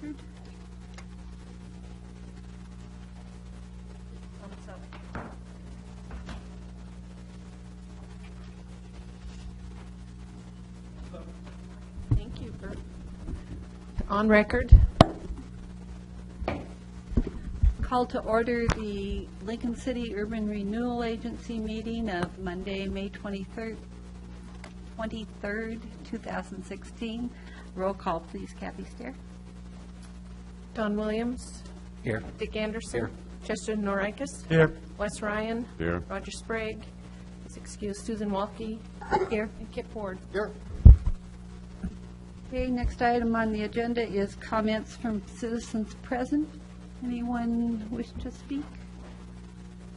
record. Thank you, Bert. On record. Call to order the Lincoln City Urban Renewal Agency meeting of Monday, May 23rd, 2016. Roll call, please. Kathy Stair. Don Williams. Here. Dick Anderson. Here. Chester Norikis. Here. Wes Ryan. Here. Roger Sprague. Please excuse Susan Walke. Here. And Kip Ward. Here. Okay, next item on the agenda is comments from citizens present. Anyone wish to speak?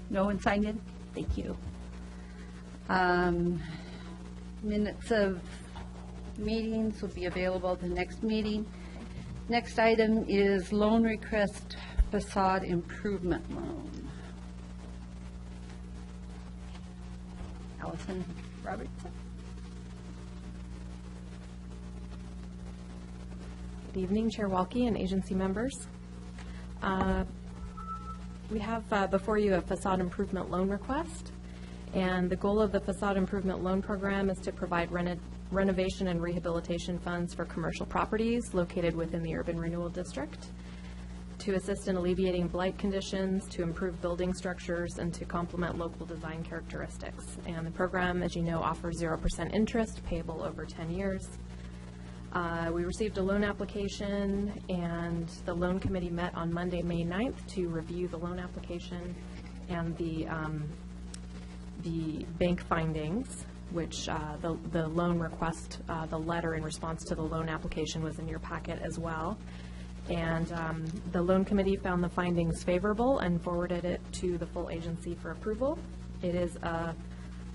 No one signed in? Thank you. Minutes of meetings will be available at the next meeting. Next item is loan request facade improvement loan. Allison Robertson. Good evening, Chair Walke and agency members. We have before you a facade improvement loan request, and the goal of the facade improvement loan program is to provide renovation and rehabilitation funds for commercial properties located within the urban renewal district, to assist in alleviating blight conditions, to improve building structures, and to complement local design characteristics. And the program, as you know, offers 0% interest payable over 10 years. We received a loan application, and the loan committee met on Monday, May 9th to review the loan application and the bank findings, which the loan request, the letter in response to the loan application was in your packet as well. And the loan committee found the findings favorable and forwarded it to the full agency for approval. It is a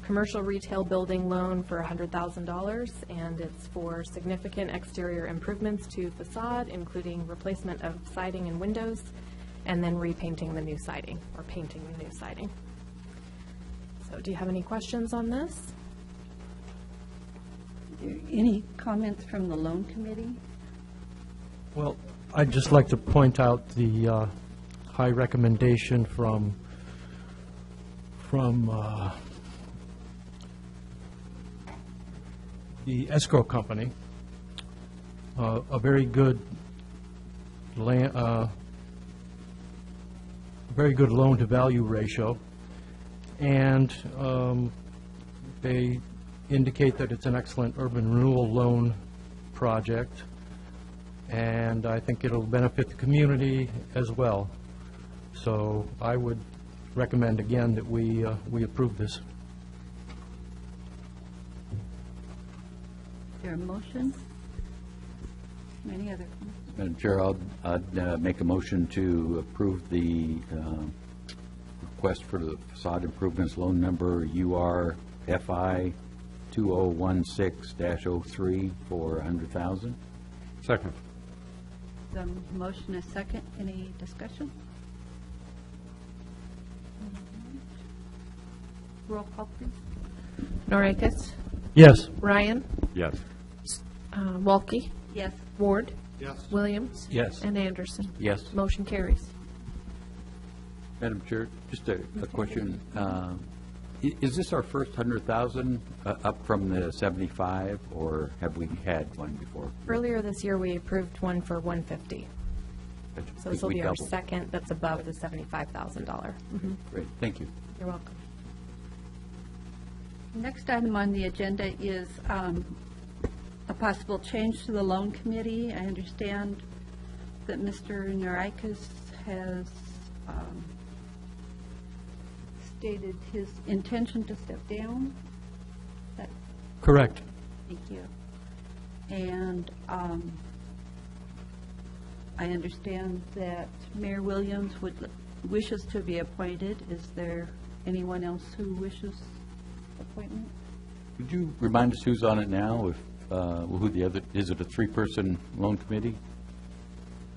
commercial retail building loan for $100,000, and it's for significant exterior improvements to facade, including replacement of siding and windows, and then repainting the new siding, or painting the new siding. So do you have any questions on this? Any comments from the loan committee? Well, I'd just like to point out the high recommendation from the escrow company, a very good loan to value ratio, and they indicate that it's an excellent urban renewal loan project, and I think it'll benefit the community as well. So I would recommend again that we approve this. Is there a motion? Any other comments? Madam Chair, I'd make a motion to approve the request for the facade improvements loan number URFI 2016-03 for $100,000. Second. The motion is second. Any discussion? Roll call, please. Norikis. Yes. Ryan. Yes. Walke. Yes. Ward. Yes. Williams. Yes. And Anderson. Yes. Motion carries. Madam Chair, just a question. Is this our first $100,000 up from the 75, or have we had one before? Earlier this year, we approved one for $150. So this will be our second that's above the $75,000. Great, thank you. You're welcome. Next item on the agenda is a possible change to the loan committee. I understand that Mr. Norikis has stated his intention to step down. Correct. Thank you. And I understand that Mayor Williams wishes to be appointed. Is there anyone else who wishes appointment? Could you remind us who's on it now? If who the other, is it a three-person loan committee?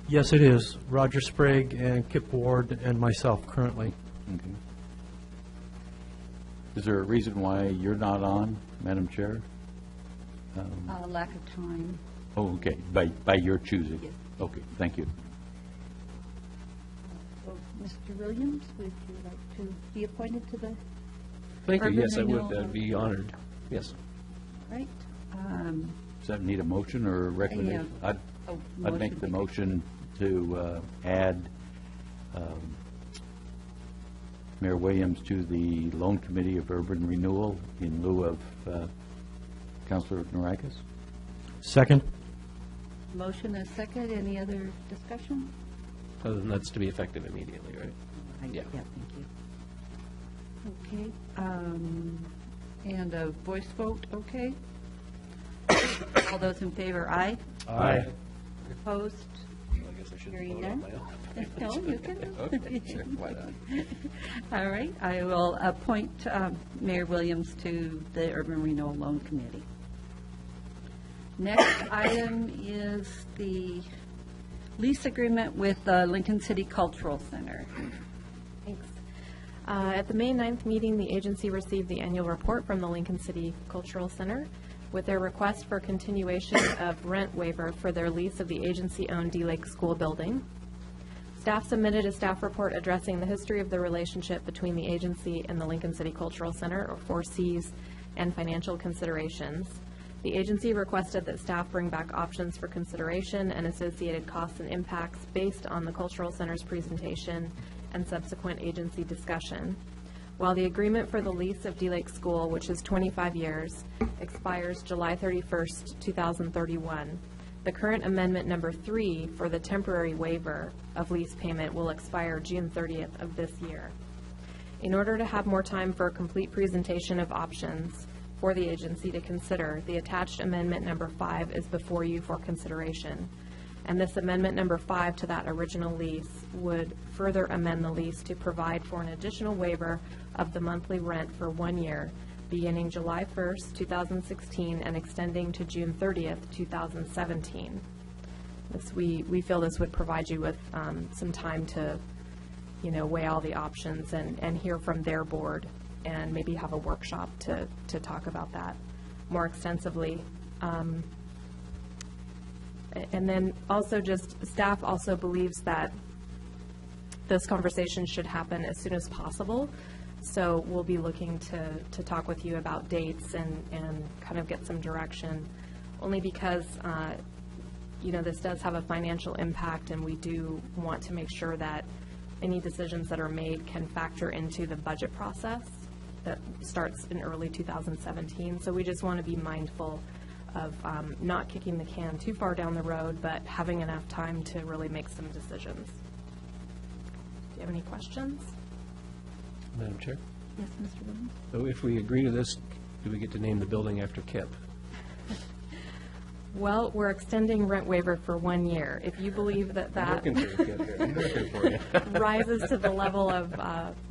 Yes, it is. Roger Sprague and Kip Ward and myself currently. Okay. Is there a reason why you're not on, Madam Chair? Lack of time. Oh, okay, by your choosing? Yes. Okay, thank you. So, Mr. Williams, would you like to be appointed to the, Thank you, Urban yes, I Renewal. would, I'd be honored, yes. right? Does that need a motion or a recommendation? Yeah. I'd make the motion to add Mayor Williams to the Loan Committee of Urban Renewal in lieu of Councilor Norikis. Second? Motion and second. Any other discussion? Other than that's to be effective immediately, right? Yeah. Thank you. Okay, and a voice vote, okay? All those in favor, aye? Aye. Opposed? I guess I should Hearing vote on none? my own. No, you can. Okay, sure, why not? All right, I will appoint Mayor Williams to the Urban Renewal Loan Committee. Next item is the lease agreement with the Lincoln City Cultural Center. Thanks. At the May 9th meeting, the agency received the annual report from the Lincoln City Cultural Center with their request for continuation of rent waiver for their lease of the agency-owned D-Lake School building. Staff submitted a staff report addressing the history of the relationship between the agency and the Lincoln City Cultural Center, or 4Cs, and financial considerations. The agency requested that staff bring back options for consideration and associated costs and impacts based on the Cultural Center's presentation and subsequent agency discussion. While the agreement for the lease of D-Lake School, which is 25 years, expires July 31st, 2031, the current amendment number 3 for the temporary waiver of lease payment will expire June 30th of this year. In order to have more time for a complete presentation of options for the agency to consider, the attached amendment number 5 is before you for consideration. And this amendment number 5 to that original lease would further amend the lease to provide for an additional waiver of the monthly rent for 1 year, beginning July 1st, 2016, and extending to June 30th, 2017. We feel this would provide you with some time to, weigh all the options and hear from their board, and maybe have a workshop to talk about that more extensively. And then also staff also believes that this conversation should happen as soon as possible. So we'll be looking to talk with you about dates and kind of get some direction, only because, this does have a financial impact, and we do want to make sure that any decisions that are made can factor into the budget process that starts in early 2017. So we just want to be mindful of not kicking the can too far down the road, but having enough time to really make some decisions. Do you have any questions? Madam Chair? Yes, Mr. Williams? So if we agree to this, do we get to name the building after Kip? Well, we're extending rent waiver for 1 year. If you believe that Looking for you, Kip, here. I'm looking for you. rises to the level of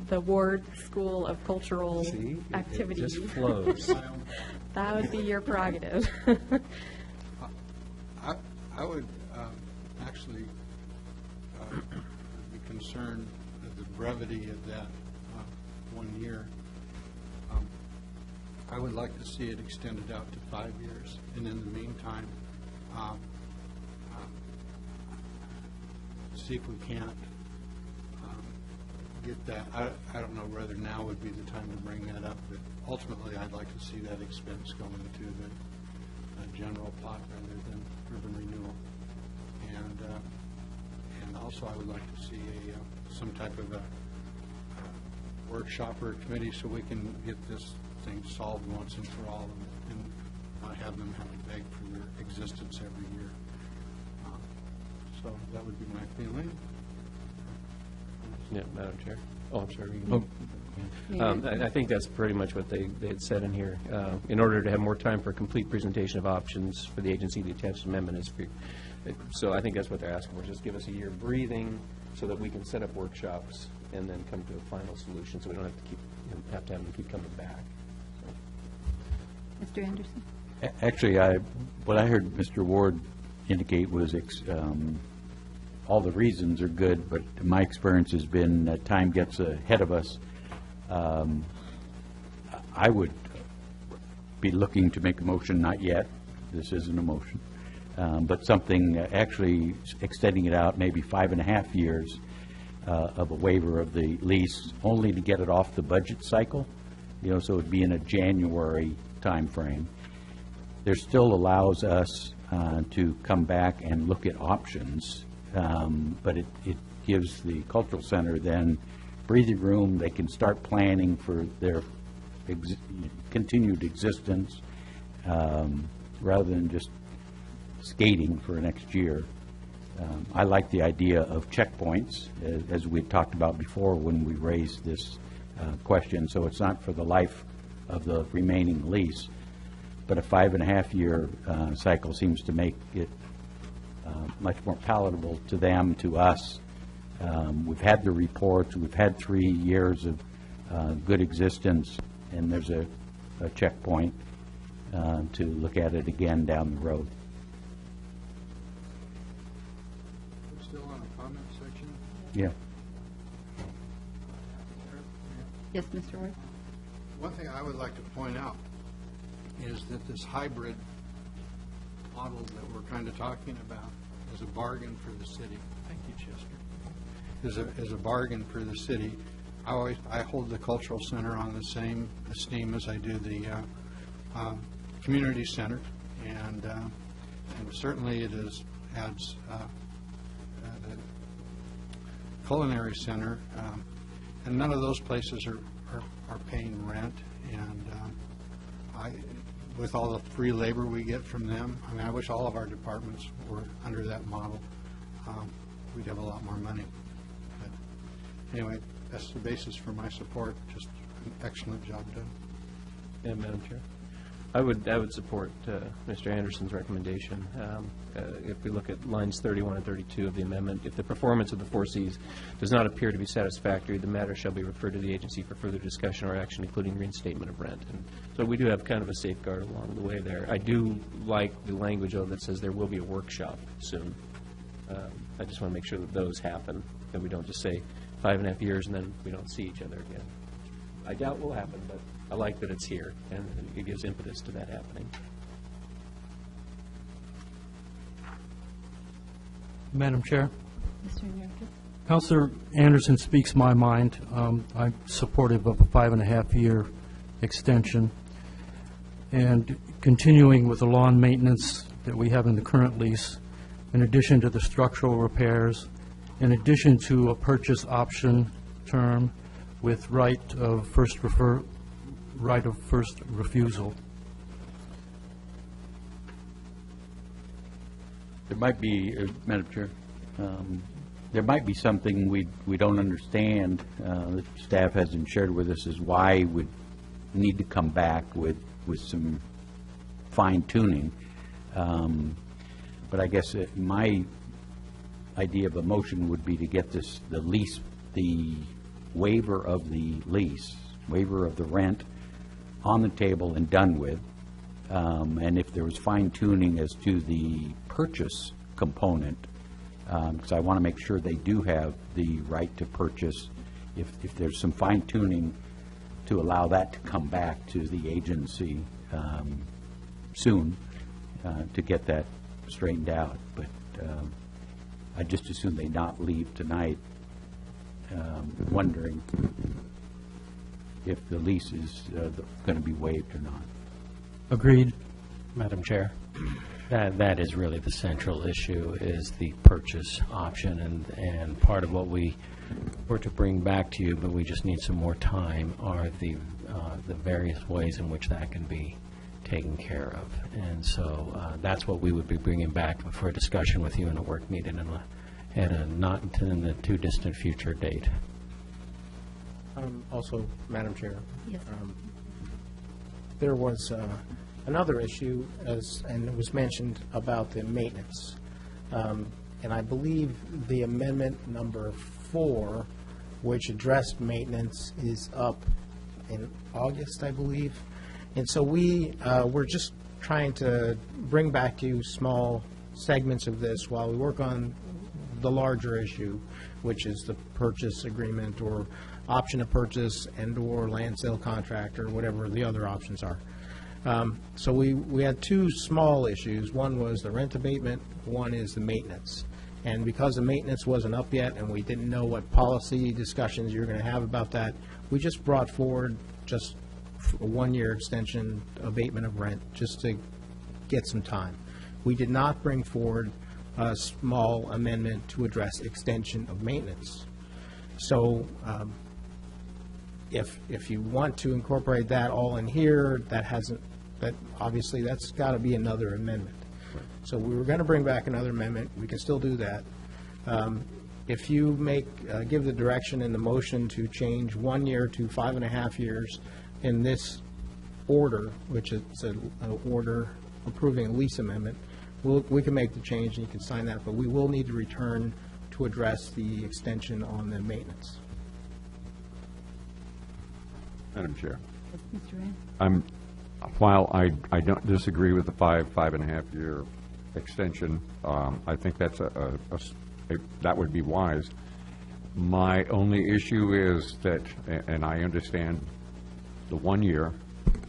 the Ward School of Cultural See? It Activities, just flows. that would be your prerogative. I would actually be concerned at the brevity of that 1 year. I would like to see it extended out to 5 years, and in the meantime, see if we can't get that. I don't know whether now would be the time to bring that up, but ultimately I'd like to see that expense go into the general pot rather than urban renewal. And also I would like to see some type of a workshop or a committee so we can get this thing solved once and for all, and not have them have to beg for their existence every year. So that would be my feeling. Yeah, Madam Chair. Oh, I'm sorry. Oh. I think that's pretty much what they had said in here. In order to have more time for complete presentation of options for the agency, the attached amendment is for, so I think that's what they're asking for, just give us a year breathing so that we can set up workshops and then come to a final solution, so we don't have to have them keep coming back. Mr. Anderson? Actually, what I heard Mr. Ward indicate was all the reasons are good, but my experience has been that time gets ahead of us. I would be looking to make a motion, not yet, this isn't a motion, but something actually extending it out maybe 5.5 years of a waiver of the lease, only to get it off the budget cycle, so it would be in a January timeframe. There still allows us to come back and look at options, but it gives the cultural center then breathing room. They can start planning for their continued existence rather than just skating for next year. I like the idea of checkpoints, as we had talked about before when we raised this question. So it's not for the life of the remaining lease, but a 5.5-year cycle seems to make it much more palatable to them, to us. We've had the reports. We've had 3 years of good existence, and there's a checkpoint to look at it again down the road. We're still on a comment section. Yeah. Yes, Mr. Roy? One thing I would like to point out is that this hybrid model that we're kind of talking about is a bargain for the city. Thank you, Chester. Is a bargain for the city. I hold the cultural center on the same esteem as I do the community center, and certainly it adds the culinary center, and none of those places are paying rent, and with all the free labor we get from them, I wish all of our departments were under that model. We'd have a lot more money. But anyway, that's the basis for my support. Just an excellent job done. Yeah, Madam Chair. I would support Mr. Anderson's recommendation. If we look at lines 31 and 32 of the amendment, if the performance of the 4Cs does not appear to be satisfactory, the matter shall be referred to the agency for further discussion or action, including reinstatement of rent. And so we do have kind of a safeguard along the way there. I do like the language, though, that says there will be a workshop soon. I just want to make sure that those happen, that we don't just say 5.5 years and then we don't see each other again. I doubt will happen, but I like that it's here, and it gives impetus to that happening. Madam Chair, Mr. America? Councilor Anderson speaks my mind. I'm supportive of a 5.5-year extension, and continuing with the lawn maintenance that we have in the current lease, in addition to the structural repairs, in addition to a purchase option term with right of first refusal. There might be, Madam Chair, there might be something we don't understand that staff hasn't shared with us, is why we need to come back with some fine tuning. But I guess my idea of a motion would be to get the waiver of the lease, waiver of the rent on the table and done with. And if there was fine tuning as to the purchase component, because I want to make sure they do have the right to purchase, if there's some fine tuning to allow that to come back to the agency soon to get that straightened out. But I just assume they not leave tonight wondering if the lease is going to be waived or not. Agreed. Madam Chair, that is really the central issue, is the purchase option, and part of what we were to bring back to you, but we just need some more time, are the various ways in which that can be taken care of. And so that's what we would be bringing back for a discussion with you in a work meeting at a not in the too distant future date. Also, Madam Chair, Yes. There was another issue, and it was mentioned about the maintenance. And I believe the amendment number 4, which addressed maintenance, is up in August, I believe. And so we're just trying to bring back to you small segments of this while we work on the larger issue, which is the purchase agreement or option of purchase and/or land sale contract or whatever the other options are. So we had two small issues. One was the rent abatement, one is the maintenance. And because the maintenance wasn't up yet and we didn't know what policy discussions you were going to have about that, we just brought forward just a one-year extension abatement of rent, just to get some time. We did not bring forward a small amendment to address extension of maintenance. So if you want to incorporate that all in here, obviously that's got to be another amendment. So we were going to bring back another amendment. We can still do that. If you give the direction in the motion to change 1 year to 5.5 years in this order, which is an order approving a lease amendment, we can make the change and you can sign that, but we will need to return to address the extension on the maintenance. Madam Chair, Mr. Rand? while I don't disagree with the 5.5 year extension, I think that's that would be wise. My only issue is that, and I understand the 1 year,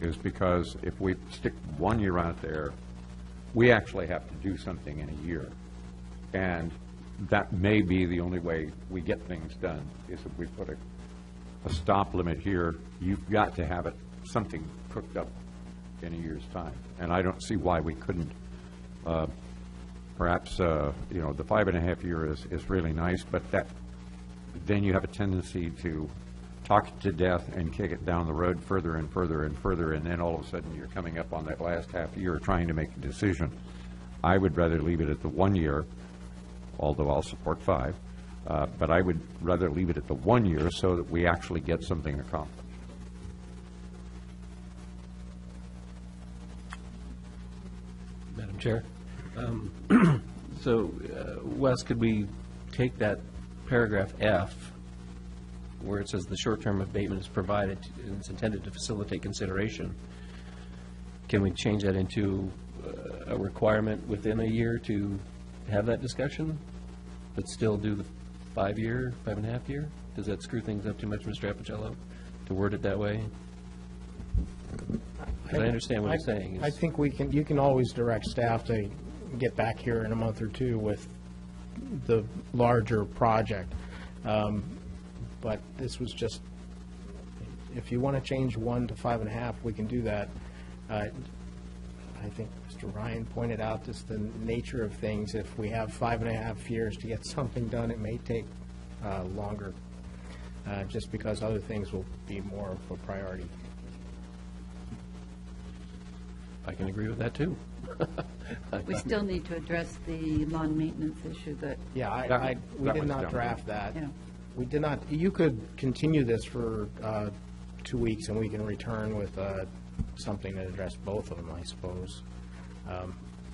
is because if we stick 1 year out there, we actually have to do something in a year. And that may be the only way we get things done, is if we put a stop limit here. You've got to have something cooked up in a year's time. And I don't see why we couldn't. Perhaps, the 5.5 year is really nice, but then you have a tendency to talk it to death and kick it down the road further and further and further, and then all of a sudden you're coming up on that last half year trying to make a decision. I would rather leave it at the 1 year, although I'll support 5, but I would rather leave it at the 1 year so that we actually get something accomplished. Madam Chair. So, Wes, could we take that paragraph F, where it says the short-term abatement is provided and it's intended to facilitate consideration, can we change that into a requirement within a year to have that discussion, but still do the 5.5 year? Does that screw things up too much, Mr. Appicello, to word it that way? Because I understand what you're saying. I think you can always direct staff to get back here in a month or two with the larger project. But this was just, if you want to change 1 to 5.5, we can do that. I think Mr. Ryan pointed out just the nature of things. If we have 5.5 years to get something done, it may take longer, just because other things will be more of a priority. I can agree with that, too. We still need to address the lawn maintenance issue that, Yeah, we did was not done. draft that. Yeah. We did not, you could continue this for 2 weeks, and we can return with something that addressed both of them, I suppose.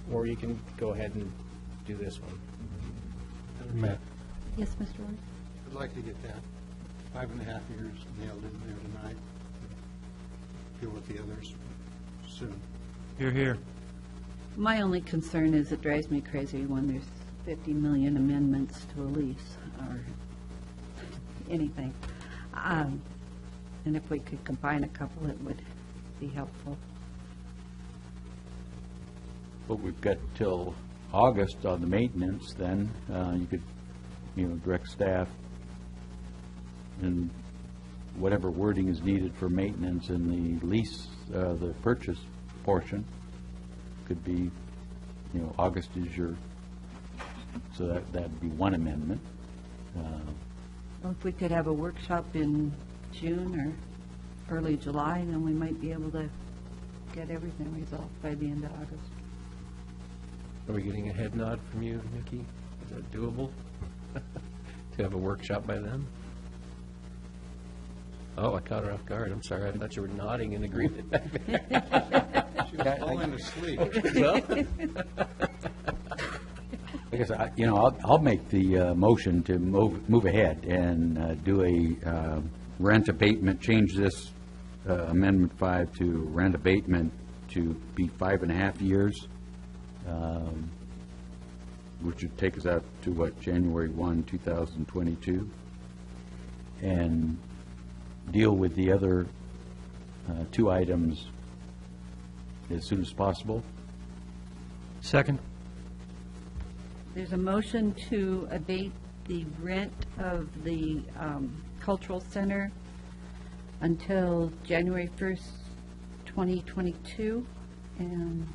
Or you can go ahead and do this one. yes, Mr. Rand? I'd like to get that 5.5 years nailed in there tonight. Deal with the others soon. Here. My only concern is it drives me crazy when there's 50 million amendments to a lease or anything. And if we could combine a couple, it would be helpful. But we've got till August on the maintenance, then you could, direct staff and whatever wording is needed for maintenance in the lease, the purchase portion could be, August is so that'd be one amendment. Well, if we could have a workshop in June or early July, then we might be able to get everything resolved by the end of August. Are we getting a head nod from you, Nikki? Is that doable? To have a workshop by then? Oh, I caught her off guard. I'm sorry. I thought you were nodding in agreement. She was falling asleep. I guess, I'll make the motion to move ahead and do a rent abatement, change this Amendment 5 to rent abatement to be 5.5 years, which would take us out to, January 1, 2022, and deal with the other 2 items as soon as possible. Second? There's a motion to abate the rent of the cultural center until January 1st, 2022. And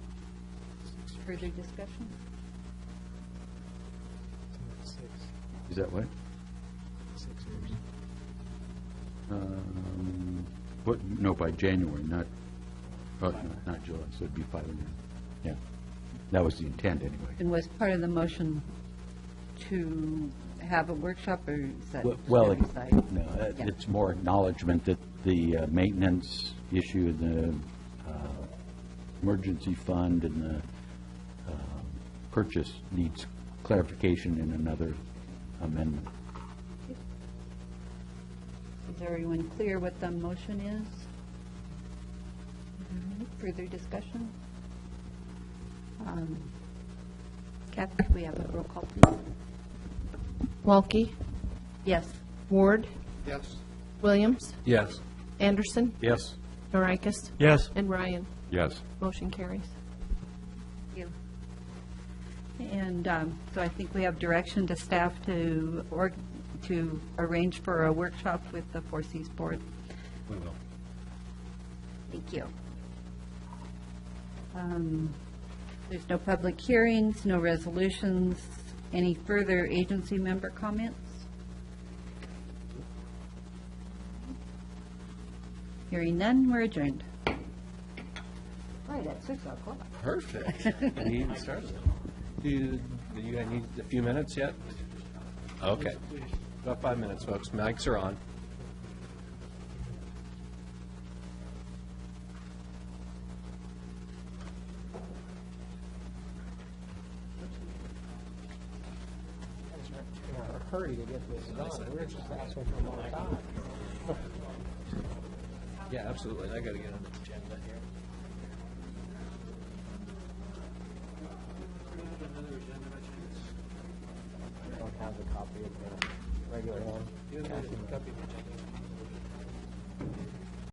further discussion? Is that what? 6 years. What, no, by January, not July, so it'd be 5.5. Yeah, that was the intent anyway. And was part of the motion to have a workshop, or is that? Well, oversight? no, Yeah. it's more acknowledgement that the maintenance issue, the emergency fund and the purchase needs clarification in another amendment. Is everyone clear what the motion is? Further discussion? Kathy, could we have a roll call, please? Walke, Yes. Ward, Yes. Williams, Yes. Anderson, Yes. Norikis, Yes. and Ryan. Yes. Motion carries. Thank you. And so I think we have direction to staff to arrange for a workshop with the Four Seas Board. We will. Thank you. There's no public hearings, no resolutions. Any further agency member comments? Hearing none, we're adjourned. Right, at 6 o'clock. Perfect. We even started. Do you guys need a few minutes yet? Okay. About 5 minutes, folks. Mics are on. In a hurry to get this done, we're just asking for more time. Yeah, absolutely. I got to get on the agenda here. I don't have the copy of the regular one. Copy of the agenda.